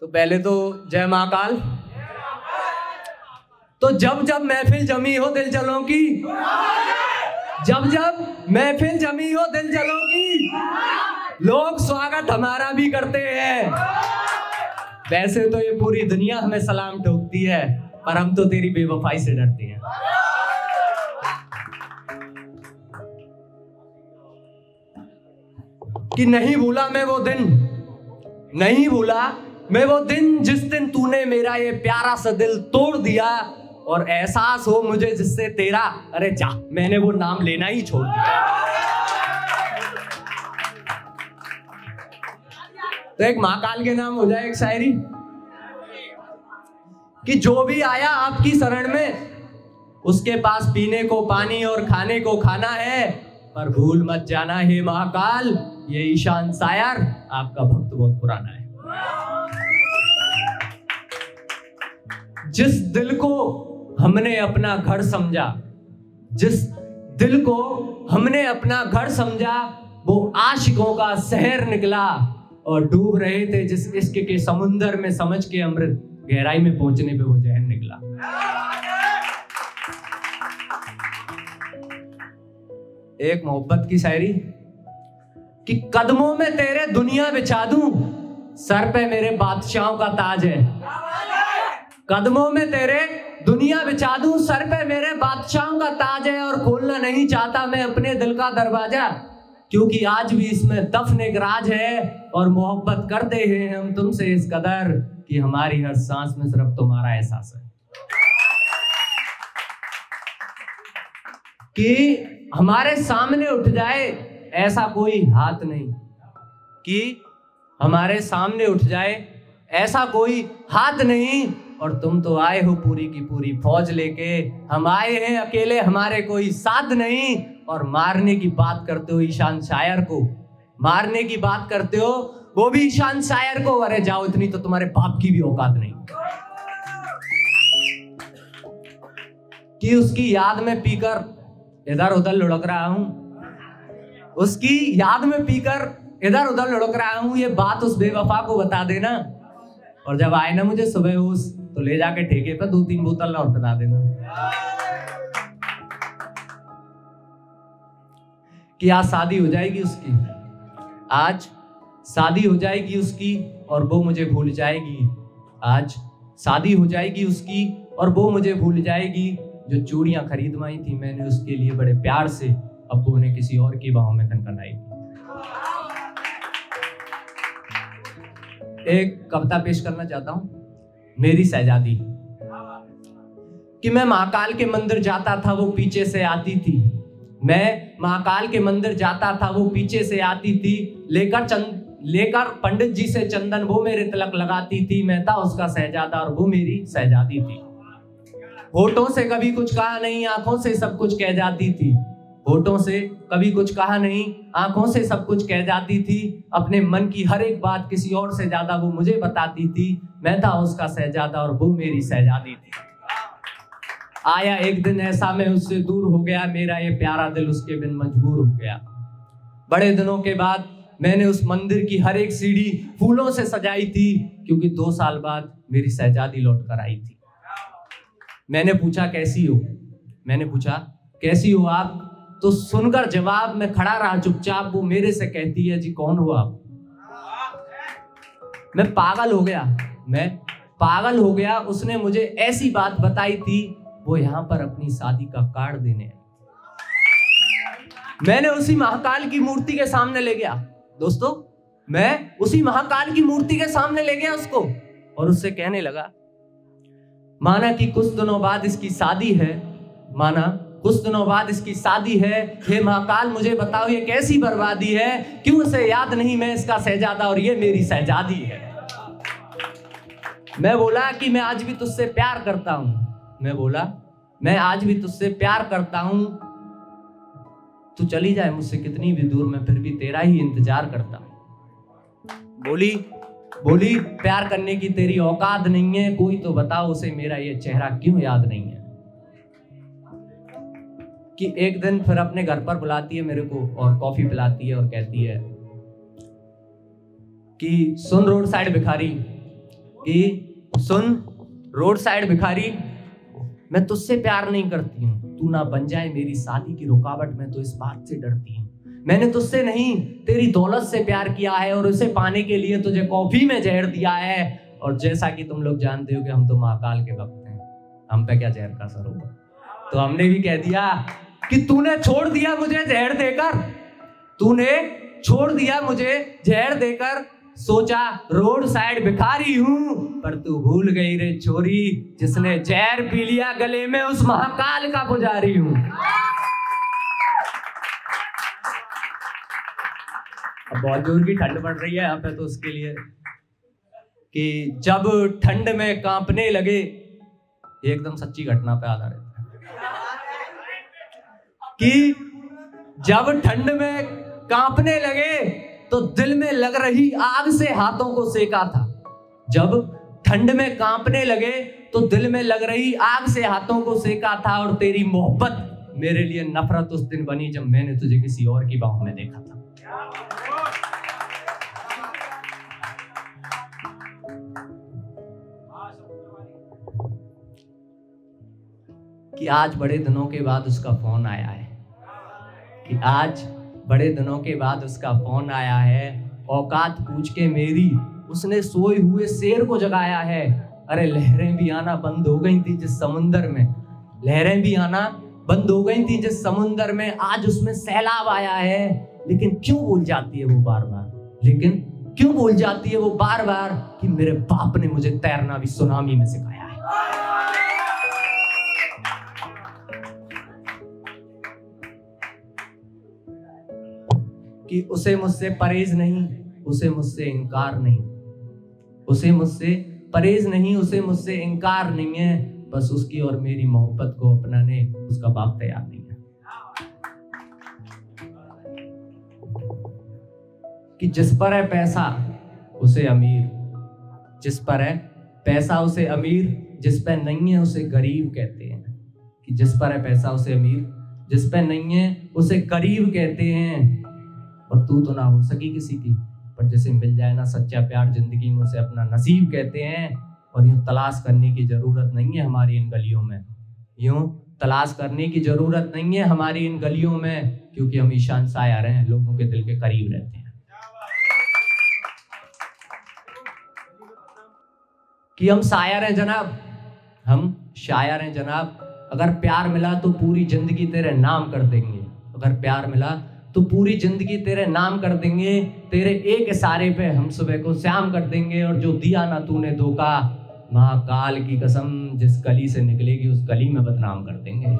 तो पहले तो जय महाकाल। तो जब जब महफिल जमी हो दिल जलों की, जब जब महफिल जमी हो दिल जलों की, लोग स्वागत हमारा भी करते हैं। वैसे तो ये पूरी दुनिया हमें सलाम ठोकती है, पर हम तो तेरी बेवफाई से डरते हैं। कि नहीं भूला मैं वो दिन, नहीं भूला मैं वो दिन जिस दिन तूने मेरा ये प्यारा सा दिल तोड़ दिया, और एहसास हो मुझे जिससे तेरा, अरे जा मैंने वो नाम लेना ही छोड़ दिया। तो एक महाकाल के नाम हो जाए एक शायरी कि जो भी आया आपकी शरण में, उसके पास पीने को पानी और खाने को खाना है, पर भूल मत जाना हे महाकाल, ये ईशान शायर आपका भक्त बहुत पुराना है। जिस दिल को हमने अपना घर समझा, जिस दिल को हमने अपना घर समझा, वो आशिकों का शहर निकला, और डूब रहे थे जिस इश्क के समुंदर में, समझ के अमृत गहराई में पहुंचने पे वो जहर निकला। एक मोहब्बत की शायरी कि कदमों में तेरे दुनिया बिछा दूं, सर पे मेरे बादशाहों का ताज है। कदमों में तेरे दुनिया बिछा दूं, सर पे मेरे बादशाहों का ताज है, और खोलना नहीं चाहता मैं अपने दिल का दरवाजा, क्योंकि आज भी इसमें दफन एक राज है, और मोहब्बत करते हैं हम तुमसे इस कदर कि हमारी हर सांस में सिर्फ तुम्हारा एहसास है। कि हमारे सामने उठ जाए ऐसा कोई हाथ नहीं, कि हमारे सामने उठ जाए ऐसा कोई हाथ नहीं, और तुम तो आए हो पूरी की पूरी फौज लेके, हम आए हैं अकेले हमारे कोई साथ नहीं, और मारने की बात करते हो ईशान शायर को, मारने की बात करते हो वो भी ईशान शायर को, अरे जाओ इतनी तो तुम्हारे बाप की भी औकात नहीं। कि उसकी याद में पीकर इधर उधर लुढ़क रहा हूं, उसकी याद में पीकर इधर उधर लुढ़क रहा हूं, ये बात उस बेवफा को बता देना, और जब आए ना मुझे सुबह होश, तो ले जाके ठेके पे 2-3 बोतल और बता देना। कि आज शादी हो जाएगी उसकी, आज शादी हो जाएगी उसकी, और वो मुझे भूल जाएगी। आज शादी हो जाएगी उसकी, और वो मुझे भूल जाएगी। जो चूड़ियां खरीदवाई थी मैंने उसके लिए बड़े प्यार से, अब वो उन्हें किसी और की बाहों में खनखनाएगी। एक कविता पेश करना चाहता हूं, मेरी शहजादी। कि मैं महाकाल के मंदिर जाता था वो पीछे से आती थी, मैं महाकाल के मंदिर जाता था वो पीछे से आती थी, लेकर पंडित जी से चंदन वो मेरे तिलक लगाती थी, मैं था उसका शहजादा और वो मेरी शहजादी थी। होठों से कभी कुछ कहा नहीं, आंखों से सब कुछ कह जाती थी, होठों से कभी कुछ कहा नहीं, आंखों से सब कुछ कह जाती थी, अपने मन की हर एक बात किसी और से ज्यादा वो मुझे बताती थी, मैं था उसका शहजादा और वो मेरी शहजादी थी। आया एक दिन ऐसा मैं उससे दूर हो गया, मेरा ये प्यारा दिल उसके बिन मजबूर हो गया। बड़े दिनों के बाद मैंने उस मंदिर की हर एक सीढ़ी फूलों से सजाई थी, क्योंकि 2 साल बाद मेरी शहजादी लौट कर आई थी। मैंने पूछा कैसी हो, मैंने पूछा कैसी हो आप, तो सुनकर जवाब में खड़ा रहा चुपचाप, वो मेरे से कहती है जी कौन हो आप। मैं पागल हो गया, मैं पागल हो गया। उसने मुझे ऐसी बात बताई थी, वो यहां पर अपनी शादी का कार्ड देने आई। मैंने उसी महाकाल की मूर्ति के सामने ले गया, दोस्तों मैं उसी महाकाल की मूर्ति के सामने ले गया उसको, और उससे कहने लगा माना कि कुछ दिनों बाद इसकी शादी है, माना कुछ दिनों बाद इसकी शादी है, हे महाकाल मुझे बताओ ये कैसी बर्बादी है, क्यों इसे याद नहीं मैं इसका शहजादा और ये मेरी शहजादी है। मैं बोला कि मैं आज भी तुझसे प्यार करता हूं, मैं बोला मैं आज भी तुझसे प्यार करता हूं, तू चली जाए मुझसे कितनी भी दूर, मैं फिर भी तेरा ही इंतजार करता हूं। बोली प्यार करने की तेरी औकात नहीं है, कोई तो बताओ उसे मेरा ये चेहरा क्यों याद नहीं है। कि एक दिन फिर अपने घर पर बुलाती है मेरे को और कॉफी पिलाती है और कहती है कि सुन रोड साइड भिखारी, कि सुन रोड साइड भिखारी, मैं तुझसे प्यार नहीं करती हूँ, तू ना बन जाए मेरी शादी की रुकावट, मैं तो इस बात से डरती हूँ। मैंने तुझसे नहीं तेरी दौलत से प्यार किया है और उसे पाने के लिए तुझे कॉफी में जहर दिया है। और जैसा कि तुम लोग जानते हो कि हम तो महाकाल के भक्त हैं, हम पे क्या जहर का असर होगा। तो हमने भी कह दिया कि तूने छोड़ दिया मुझे जहर देकर, तूने छोड़ दिया मुझे जहर देकर, सोचा रोड साइड भिखारी हूं, पर तू भूल गई रे छोरी, जिसने जहर पी लिया गले में उस महाकाल का पुजारी हूं। अब बहुत जोर की ठंड पड़ रही है यहाँ पे, तो उसके लिए कि जब ठंड में कांपने लगे, एकदम सच्ची घटना पे आधारित है कि जब ठंड में कांपने लगे तो दिल में लग रही आग से हाथों को सेका था। जब ठंड में कांपने लगे तो दिल में लग रही आग से हाथों को सेका था, और तेरी मोहब्बत मेरे लिए नफरत उस दिन बनी जब मैंने तुझे किसी और की बाहों में देखा था। कि आज बड़े दिनों के बाद उसका फोन आया है, कि आज बड़े दिनों के बाद उसका फोन आया है, औकात पूछ के मेरी उसने सोए हुए शेर को जगाया है। अरे लहरें भी आना बंद हो गई थी जिस समुंदर में, लहरें भी आना बंद हो गई थी जिस समुंदर में, आज उसमें सैलाब आया है। लेकिन क्यों भूल जाती है वो बार बार, लेकिन क्यों भूल जाती है वो बार बार कि मेरे बाप ने मुझे तैरना भी सुनामी में सिखाया है। कि उसे मुझसे परहेज नहीं, उसे मुझसे इनकार नहीं, उसे मुझसे परहेज नहीं, उसे मुझसे इनकार नहीं है, बस उसकी और मेरी मोहब्बत को अपनाने उसका बाप तैयार नहीं है। कि जिस पर है पैसा उसे अमीर, जिस पर है पैसा उसे अमीर, जिस पर नहीं है उसे गरीब कहते हैं। कि जिस पर है पैसा उसे अमीर, जिस पर नहीं है उसे गरीब कहते हैं। और तू तो ना हो सकी किसी की, पर जैसे मिल जाए ना सच्चा प्यार जिंदगी में, उसे अपना नसीब कहते हैं। और यूं तलाश करने की जरूरत नहीं है हमारी इन गलियों में, यूं तलाश करने की जरूरत नहीं है हमारी इन गलियों में, क्योंकि हम ईशान शायर हैं, लोगों के दिल के करीब रहते हैं। कि हम शायर हैं जनाब, हम शायर हैं जनाब, अगर प्यार मिला तो पूरी जिंदगी तेरे नाम कर देंगे, अगर प्यार मिला तो पूरी जिंदगी तेरे नाम कर देंगे, तेरे एक इशारे पे हम सुबह को शाम कर देंगे। और जो दिया ना तूने धोखा, महाकाल की कसम जिस गली से निकलेगी उस गली में बदनाम कर देंगे।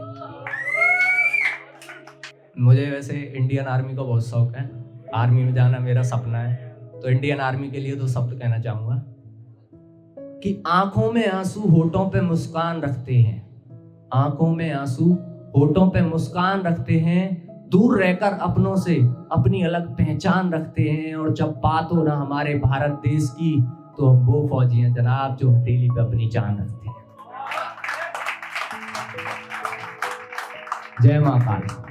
मुझे वैसे इंडियन आर्मी का बहुत शौक है, आर्मी में जाना मेरा सपना है, तो इंडियन आर्मी के लिए दो शब्द कहना चाहूंगा कि आंखों में आंसू होठों पे मुस्कान रखते हैं, आंखों में आंसू होठों पे मुस्कान रखते हैं, दूर रहकर अपनों से अपनी अलग पहचान रखते हैं। और जब बात हो ना हमारे भारत देश की, तो हम वो फौजी हैं जनाब जो हथेली पे अपनी जान रखते हैं। जय मां काली।